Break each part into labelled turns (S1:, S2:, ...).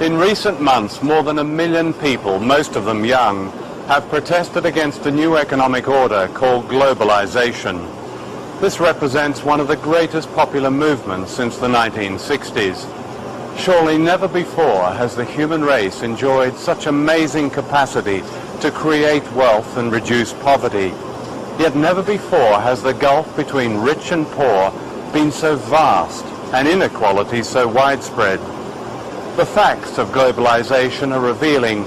S1: In recent months, more than 1 million people, most of them young, have protested against a new economic order called globalisation. This represents one of the greatest popular movements since the 1960s. Surely never before has the human race enjoyed such amazing capacity to create wealth and reduce poverty. Yet never before has the gulf between rich and poor been so vast and inequality so widespread. The facts of globalization are revealing.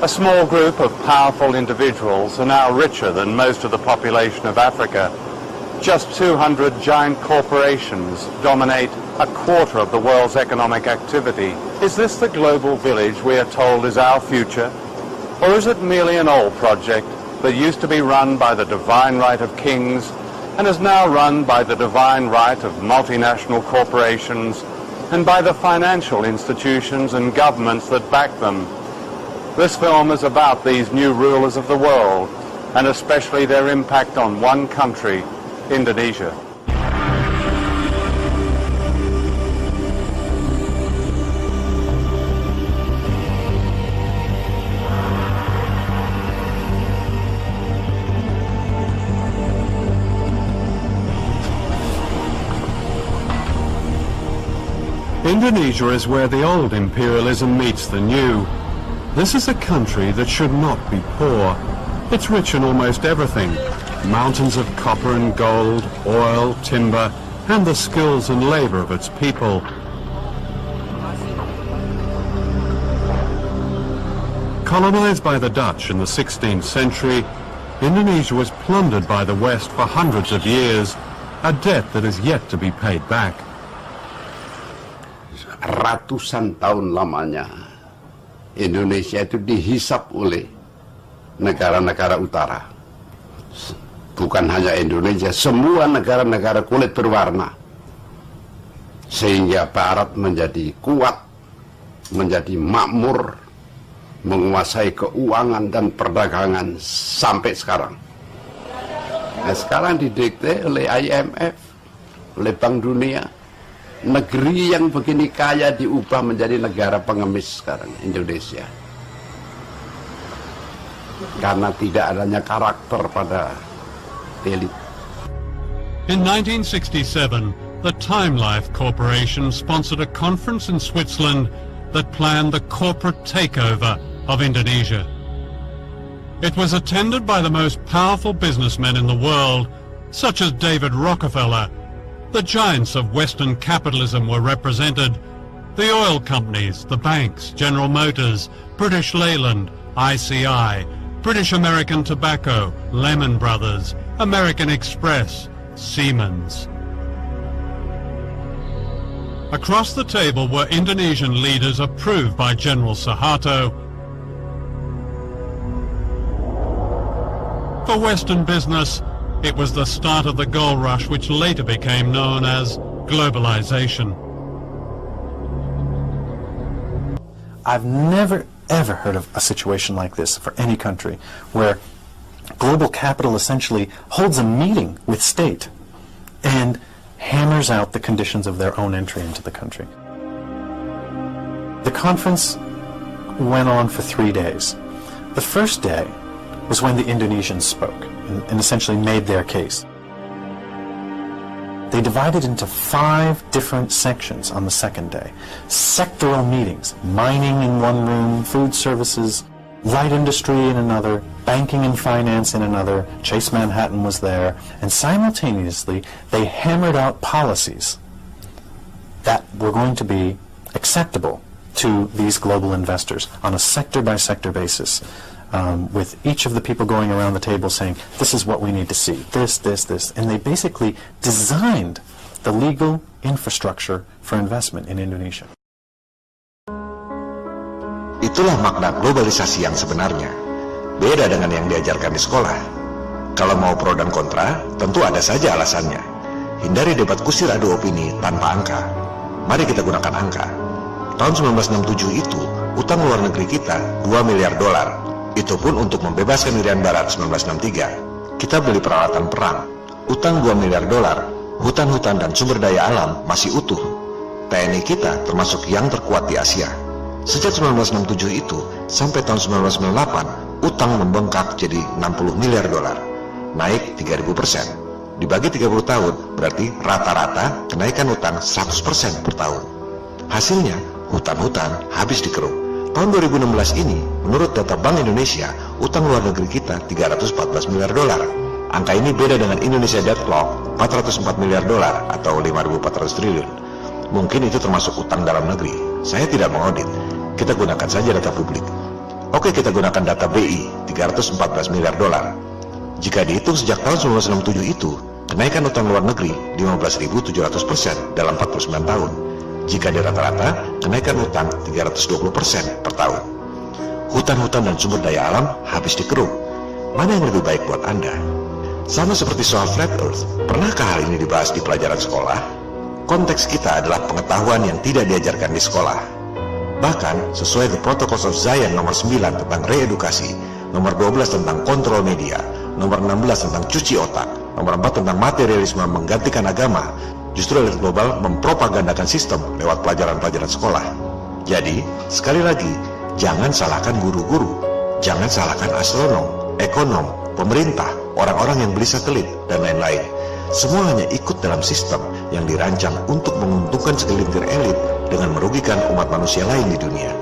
S1: A small group of powerful individuals are now richer than most of the population of Africa. Just 200 giant corporations dominate a quarter of the world's economic activity. Is this the global village we are told is our future? Or is it merely an old project that used to be run by the divine right of kings and is now run by the divine right of multinational corporations and by the financial institutions and governments that back them? This film is about these new rulers of the world, and especially their impact on one country, Indonesia. Indonesia is where the old imperialism meets the new. This is a country that should not be poor. It's rich in almost everything. Mountains of copper and gold, oil, timber, and the skills and labor of its people. Colonized by the Dutch in the 16th century, Indonesia was plundered by the West for hundreds of years, a debt that is yet to be paid back.
S2: Ratusan tahun lamanya Indonesia itu dihisap oleh negara-negara utara. Bukan hanya Indonesia, semua negara-negara kulit berwarna. Sehingga Barat menjadi kuat, menjadi makmur, menguasai keuangan dan perdagangan sampai sekarang. Nah, sekarang didikte oleh IMF, oleh Bank Dunia. Negeri yang begini kaya diubah menjadi negara pengemis sekarang, Indonesia. Karena tidak adanya karakter pada elit.
S1: In 1967, the Time Life Corporation sponsored a conference in Switzerland that planned the corporate takeover of Indonesia. It was attended by the most powerful businessmen in the world, such as David Rockefeller. The giants of Western capitalism were represented. The oil companies, the banks, General Motors, British Leyland, ICI, British American Tobacco, Lehman Brothers, American Express, Siemens. Across the table were Indonesian leaders approved by General Suharto. For Western business, it was the start of the gold rush which later became known as globalization.
S3: I've never ever heard of a situation like this for any country, where global capital essentially holds a meeting with state and hammers out the conditions of their own entry into the country. The conference went on for 3 days. The first day was when the Indonesians spoke and essentially made their case. They divided into 5 different sections on the second day. Sectoral meetings, mining in one room, food services, light industry in another, banking and finance in another, Chase Manhattan was there, and simultaneously they hammered out policies that were going to be acceptable to these global investors on a sector-by-sector basis. With each of the people going around the table saying, this is what we need to see, this, and they basically designed the legal infrastructure for investment in Indonesia.
S4: Itulah makna globalisasi yang sebenarnya, beda dengan yang diajarkan di sekolah. Kalau mau pro dan kontra, tentu ada saja alasannya. Hindari debat kusir adu opini tanpa angka. Mari kita gunakan angka. Tahun 1967 itu, utang luar negeri kita $2 miliar. Itu pun untuk membebaskan Irian Barat 1963. Kita beli peralatan perang. Utang $2 miliar, hutan-hutan dan sumber daya alam masih utuh. TNI kita termasuk yang terkuat di Asia. Sejak 1967 itu sampai tahun 1998, utang membengkak jadi 60 miliar dolar, naik 3000%. Dibagi 30 tahun, berarti rata-rata kenaikan utang 100% per tahun. Hasilnya, hutan-hutan habis dikeruk. Tahun 2016 ini, menurut data Bank Indonesia, utang luar negeri kita 314 miliar dolar. Angka ini beda dengan Indonesia Deadlock, 404 miliar dolar atau 5.400 triliun. Mungkin itu termasuk utang dalam negeri. Saya tidak mengaudit. Kita gunakan saja data publik. Oke, kita gunakan data BI, 314 miliar dolar. Jika dihitung sejak tahun 1967 itu, kenaikan utang luar negeri 15.700% dalam 49 tahun. Jika di rata-rata, kenaikan utang 320% per tahun. Hutan-hutan dan sumber daya alam habis dikeruk. Mana yang lebih baik buat Anda? Sama seperti soal flat earth, pernahkah hal ini dibahas di pelajaran sekolah? Konteks kita adalah pengetahuan yang tidak diajarkan di sekolah. Bahkan, sesuai The Protocols of Zion nomor 9 tentang reedukasi, nomor 12 tentang kontrol media, nomor 16 tentang cuci otak, nomor 4 tentang materialisme menggantikan agama, justru elit global mempropagandakan sistem lewat pelajaran-pelajaran sekolah. Jadi, sekali lagi, jangan salahkan guru-guru, jangan salahkan astronom, ekonom, pemerintah, orang-orang yang beli satelit, dan lain-lain. Semua hanya ikut dalam sistem yang dirancang untuk menguntungkan segelintir elit dengan merugikan umat manusia lain di dunia.